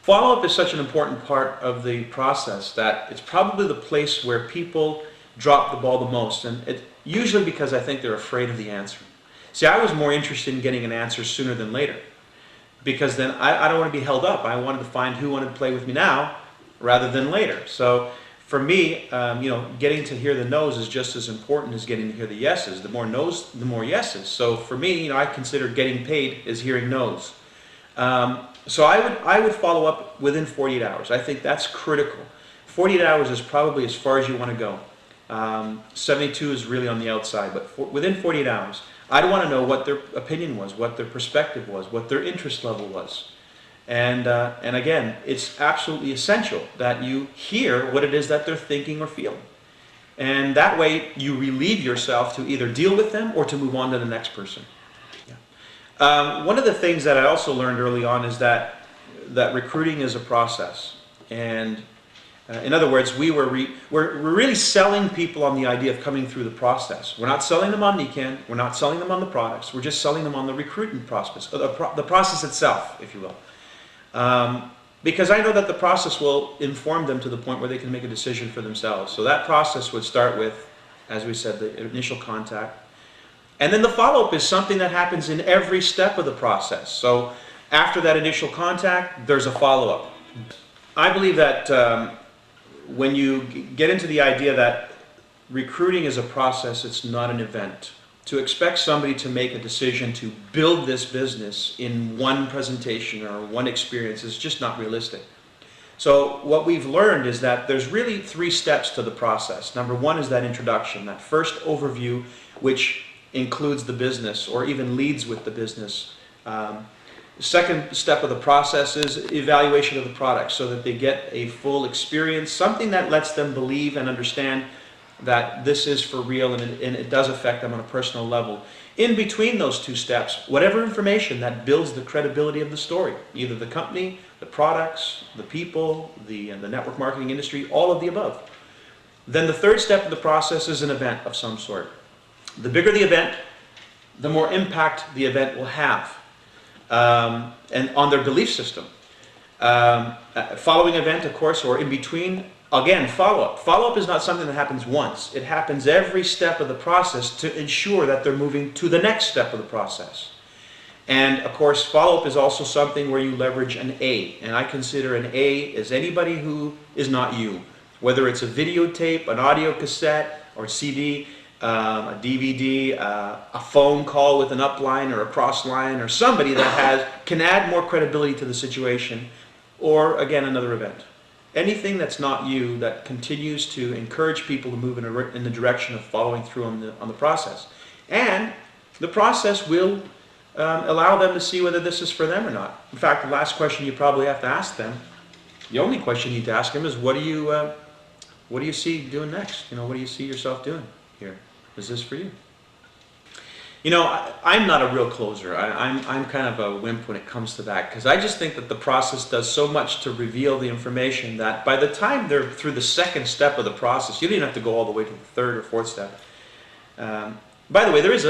Follow-up is such an important part of the process that it's probably the place where people drop the ball the most, and it usually because I think they're afraid of the answer. See, I was more interested in getting an answer sooner than later, because then I don't want to be held up. I wanted to find who wanted to play with me now rather than later. So for me, getting to hear the no's is just as important as getting to hear the yeses. The more no's, the more yeses. So for me, I consider getting paid as hearing no's. So I would follow up within 48 hours. I think that's critical. 48 hours is probably as far as you want to go. 72 is really on the outside, but within 48 hours, I'd want to know what their opinion was, what their perspective was, what their interest level was. And again, it's absolutely essential that you hear what it is that they're thinking or feeling. And that way you relieve yourself to either deal with them or to move on to the next person. One of the things that I also learned early on is that recruiting is a process. And in other words, we're really selling people on the idea of coming through the process. We're not selling them on Nikan, we're not selling them on the products, we're just selling them on the recruitment process, the process itself, if you will. Because I know that the process will inform them to the point where they can make a decision for themselves. So that process would start with, as we said, the initial contact. And then the follow-up is something that happens in every step of the process. So after that initial contact, there's a follow-up. I believe that when you get into the idea that recruiting is a process, it's not an event. To expect somebody to make a decision to build this business in one presentation or one experience is just not realistic. So what we've learned is that there's really 3 steps to the process. Number 1 is that introduction, that first overview, which includes the business or even leads with the business. Second step of the process is evaluation of the product so that they get a full experience, something that lets them believe and understand that this is for real and it does affect them on a personal level. In between those 2 steps, whatever information that builds the credibility of the story, either the company, the products, the people, the network marketing industry, all of the above. Then the 3rd step of the process is an event of some sort. The bigger the event, the more impact the event will have. And on their belief system. Following event, of course, or in between, again, follow-up. Follow-up is not something that happens once. It happens every step of the process to ensure that they're moving to the next step of the process. And of course, follow-up is also something where you leverage an A. And I consider an A as anybody who is not you. Whether it's a videotape, an audio cassette, or CD, a DVD, a phone call with an upline or a crossline, or somebody that can add more credibility to the situation, or again another event. Anything that's not you that continues to encourage people to move in the direction of following through on the process. And the process will allow them to see whether this is for them or not. In fact, the last question you probably have to ask them, the only question you need to ask them is, what do you see doing next? What do you see yourself doing here? Is this for you? I'm not a real closer. I'm kind of a wimp when it comes to that, because I just think that the process does so much to reveal the information that by the time they're through the 2nd step of the process, you don't even have to go all the way to the 3rd or 4th step. By the way, there is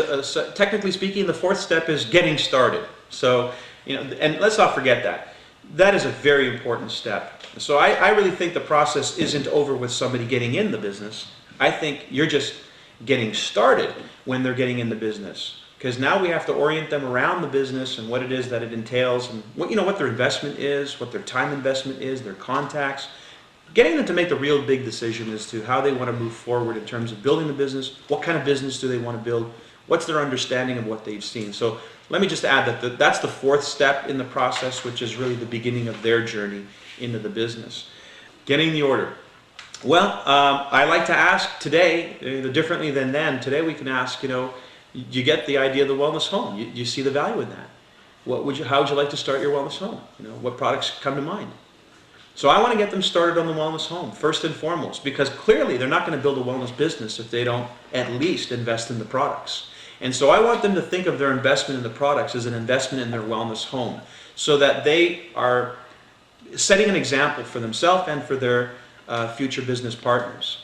technically speaking, the 4th step is getting started. So, and let's not forget that. That is a very important step. So I really think the process isn't over with somebody getting in the business. I think you're just getting started when they're getting in the business, because now we have to orient them around the business and what it is that it entails, and what their investment is, what their time investment is, their contacts, getting them to make the real big decision as to how they want to move forward in terms of building the business. What kind of business do they want to build? What's their understanding of what they've seen? So let me just add that that's the 4th step in the process, which is really the beginning of their journey into the business. Getting the order. Well, I like to ask today, differently than then. Today we can ask, you get the idea of the wellness home. You see the value in that. How would you like to start your wellness home? What products come to mind? So I want to get them started on the wellness home, first and foremost, because clearly they're not going to build a wellness business if they don't at least invest in the products. And so I want them to think of their investment in the products as an investment in their wellness home, so that they are setting an example for themselves and for their future business partners.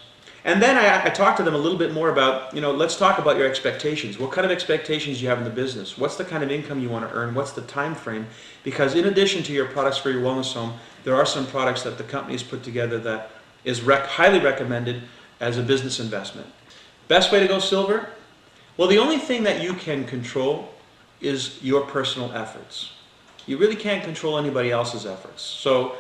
And then I talk to them a little bit more about, let's talk about your expectations. What kind of expectations do you have in the business? What's the kind of income you want to earn? What's the time frame? Because in addition to your products for your wellness home, there are some products that the company has put together that is highly recommended as a business investment. Best way to go silver? Well, the only thing that you can control is your personal efforts. You really can't control anybody else's efforts. So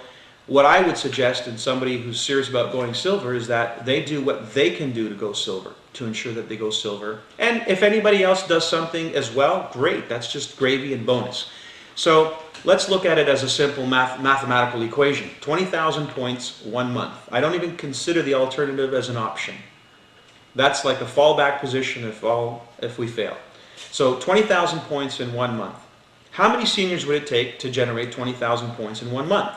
what I would suggest in somebody who's serious about going silver is that they do what they can do to go silver, to ensure that they go silver. And if anybody else does something as well, great. That's just gravy and bonus. So let's look at it as a simple mathematical equation. 20,000 points, 1 month. I don't even consider the alternative as an option. That's like a fallback position if we fail. So 20,000 points in 1 month. How many seniors would it take to generate 20,000 points in 1 month?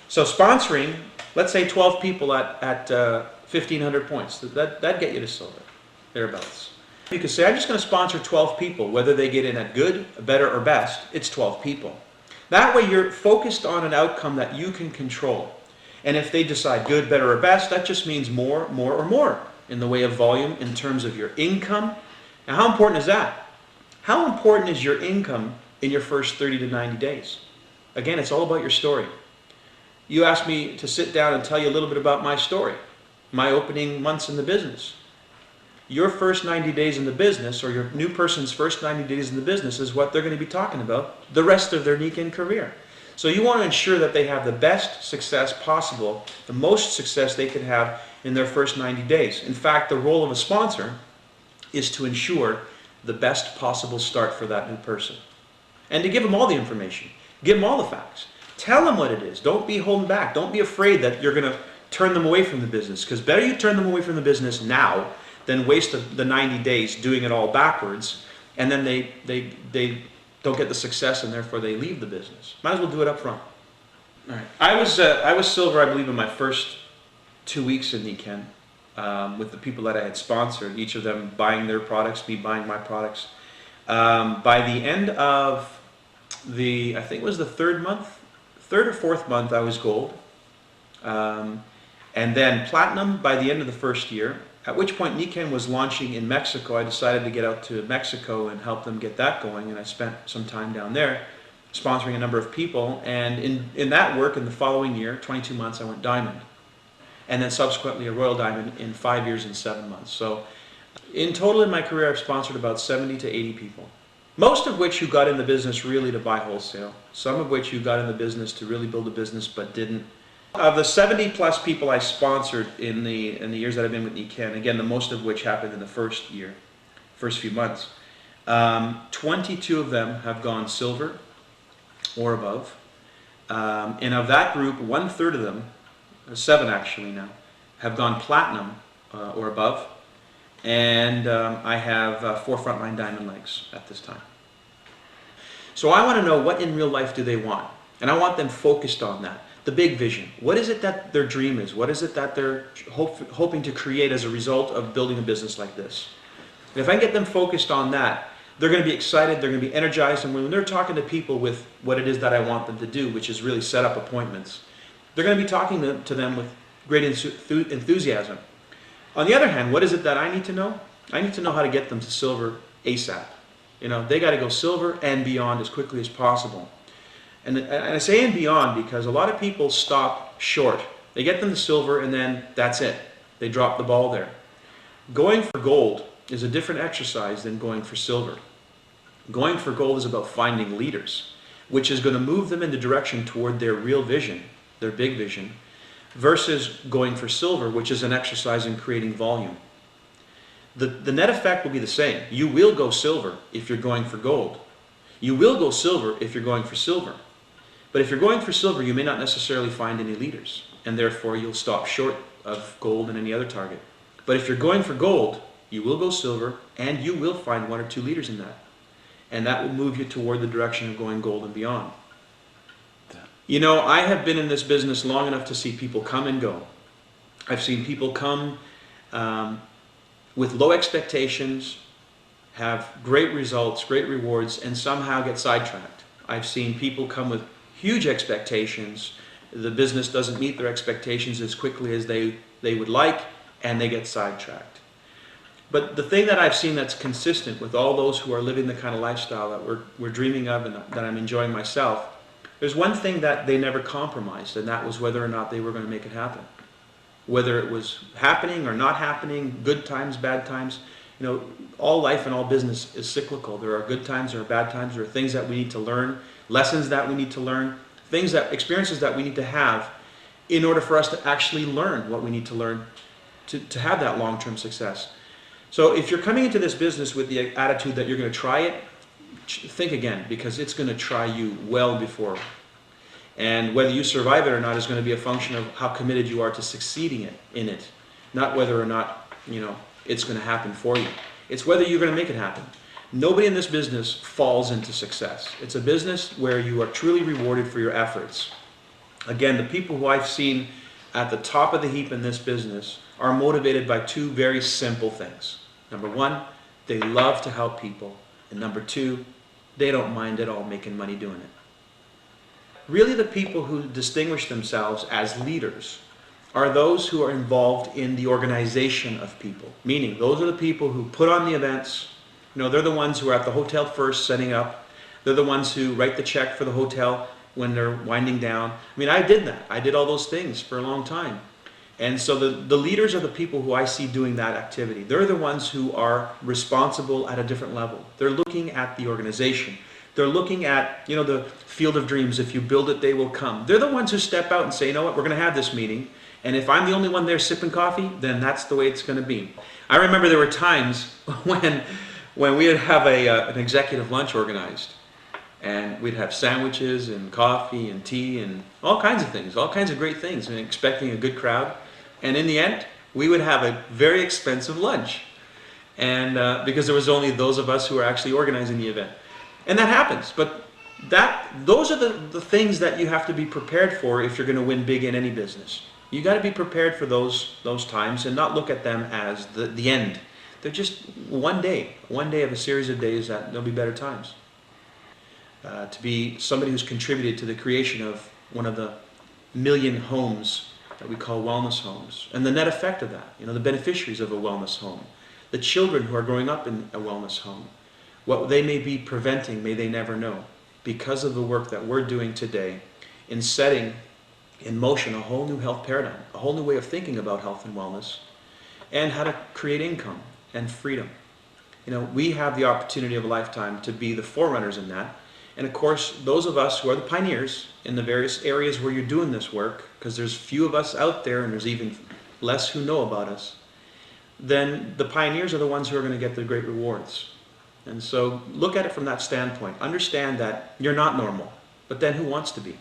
So sponsoring, let's say 12 people at 1,500 points. That'd get you to silver, thereabouts. You could say, I'm just going to sponsor 12 people, whether they get in at good, better, or best, it's 12 people. That way you're focused on an outcome that you can control. And if they decide good, better, or best, that just means more, or more in the way of volume in terms of your income. Now, how important is that? How important is your income in your first 30 to 90 days? Again, it's all about your story. You asked me to sit down and tell you a little bit about my story, my opening months in the business. Your first 90 days in the business, or your new person's first 90 days in the business, is what they're going to be talking about the rest of their Nikken career. So you want to ensure that they have the best success possible, the most success they could have in their first 90 days. In fact, the role of a sponsor is to ensure the best possible start for that new person. And to give them all the information, give them all the facts. Tell them what it is. Don't be holding back. Don't be afraid that you're going to turn them away from the business, because better you turn them away from the business now than waste the 90 days doing it all backwards, and then they don't get the success and therefore they leave the business. Might as well do it up front. All right. I was silver, I believe, in my first 2 weeks in Nikken with the people that I had sponsored, each of them buying their products, me buying my products. By the end of I think it was the third or fourth month, I was gold. And then platinum by the end of the first year, at which point Nikken was launching in Mexico. I decided to get out to Mexico and help them get that going, and I spent some time down there sponsoring a number of people. And in that work, in the following year, 22 months, I went diamond. And then subsequently a royal diamond in 5 years and 7 months. So in total in my career, I've sponsored about 70 to 80 people. Most of which who got in the business really to buy wholesale. Some of which who got in the business to really build a business but didn't. Of the 70 plus people I sponsored in the years that I've been with Nikken, again, the most of which happened in the first few months, 22 of them have gone silver or above. And of that group, 1/3 of them, 7 actually now, have gone platinum or above. And I have 4 frontline diamond legs at this time. So I want to know, what in real life do they want? And I want them focused on that. The big vision. What is it that their dream is? What is it that they're hoping to create as a result of building a business like this? And if I get them focused on that, they're going to be excited, they're going to be energized, and when they're talking to people with what it is that I want them to do, which is really set up appointments, they're going to be talking to them with great enthusiasm. On the other hand, what is it that I need to know? I need to know how to get them to silver ASAP. You know, they got to go silver and beyond as quickly as possible. And I say and beyond because a lot of people stop short. They get them to silver and then that's it. They drop the ball there. Going for gold is a different exercise than going for silver. Going for gold is about finding leaders, which is going to move them in the direction toward their real vision, their big vision, versus going for silver, which is an exercise in creating volume. The net effect will be the same. You will go silver if you're going for gold. You will go silver if you're going for silver. But if you're going for silver, you may not necessarily find any leaders, and therefore you'll stop short of gold and any other target. But if you're going for gold, you will go silver, and you will find 1 or 2 leaders in that. And that will move you toward the direction of going gold and beyond. You know, I have been in this business long enough to see people come and go. I've seen people come with low expectations, have great results, great rewards, and somehow get sidetracked. I've seen people come with huge expectations. The business doesn't meet their expectations as quickly as they would like, and they get sidetracked. But the thing that I've seen that's consistent with all those who are living the kind of lifestyle that we're dreaming of and that I'm enjoying myself, there's one thing that they never compromised, and that was whether or not they were going to make it happen. Whether it was happening or not happening, good times, bad times. You know, all life and all business is cyclical. There are good times, there are bad times, there are things that we need to learn, lessons that we need to learn, experiences that we need to have in order for us to actually learn what we need to learn to have that long-term success. So if you're coming into this business with the attitude that you're going to try it, think again, because it's going to try you well before. And whether you survive it or not is going to be a function of how committed you are to succeeding in it, not whether or not, you know, it's going to happen for you. It's whether you're going to make it happen. Nobody in this business falls into success. It's a business where you are truly rewarded for your efforts. Again, the people who I've seen at the top of the heap in this business are motivated by two very simple things. Number one, they love to help people. And number two, they don't mind at all making money doing it. Really, the people who distinguish themselves as leaders are those who are involved in the organization of people. Meaning, those are the people who put on the events. You know, they're the ones who are at the hotel first setting up. They're the ones who write the check for the hotel when they're winding down. I mean, I did that. I did all those things for a long time. And so the leaders are the people who I see doing that activity. They're the ones who are responsible at a different level. They're looking at the organization. They're looking at, you know, the field of dreams. If you build it, they will come. They're the ones who step out and say, you know what, we're going to have this meeting. And if I'm the only one there sipping coffee, then that's the way it's going to be. I remember there were times when we'd have an executive lunch organized. And we'd have sandwiches and coffee and tea and all kinds of things, all kinds of great things, and expecting a good crowd. And in the end, we would have a very expensive lunch. And because there was only those of us who were actually organizing the event. And that happens. But those are the things that you have to be prepared for if you're going to win big in any business. You got to be prepared for those times and not look at them as the end. They're just one day of a series of days that there'll be better times. To be somebody who's contributed to the creation of one of the million homes that we call wellness homes, and the net effect of that, you know, the beneficiaries of a wellness home, the children who are growing up in a wellness home, what they may be preventing, may they never know, because of the work that we're doing today in setting in motion a whole new health paradigm, a whole new way of thinking about health and wellness, and how to create income and freedom. You know, we have the opportunity of a lifetime to be the forerunners in that. And of course, those of us who are the pioneers in the various areas where you're doing this work, because there's few of us out there and there's even less who know about us, then the pioneers are the ones who are going to get the great rewards. And so look at it from that standpoint. Understand that you're not normal, but then who wants to be?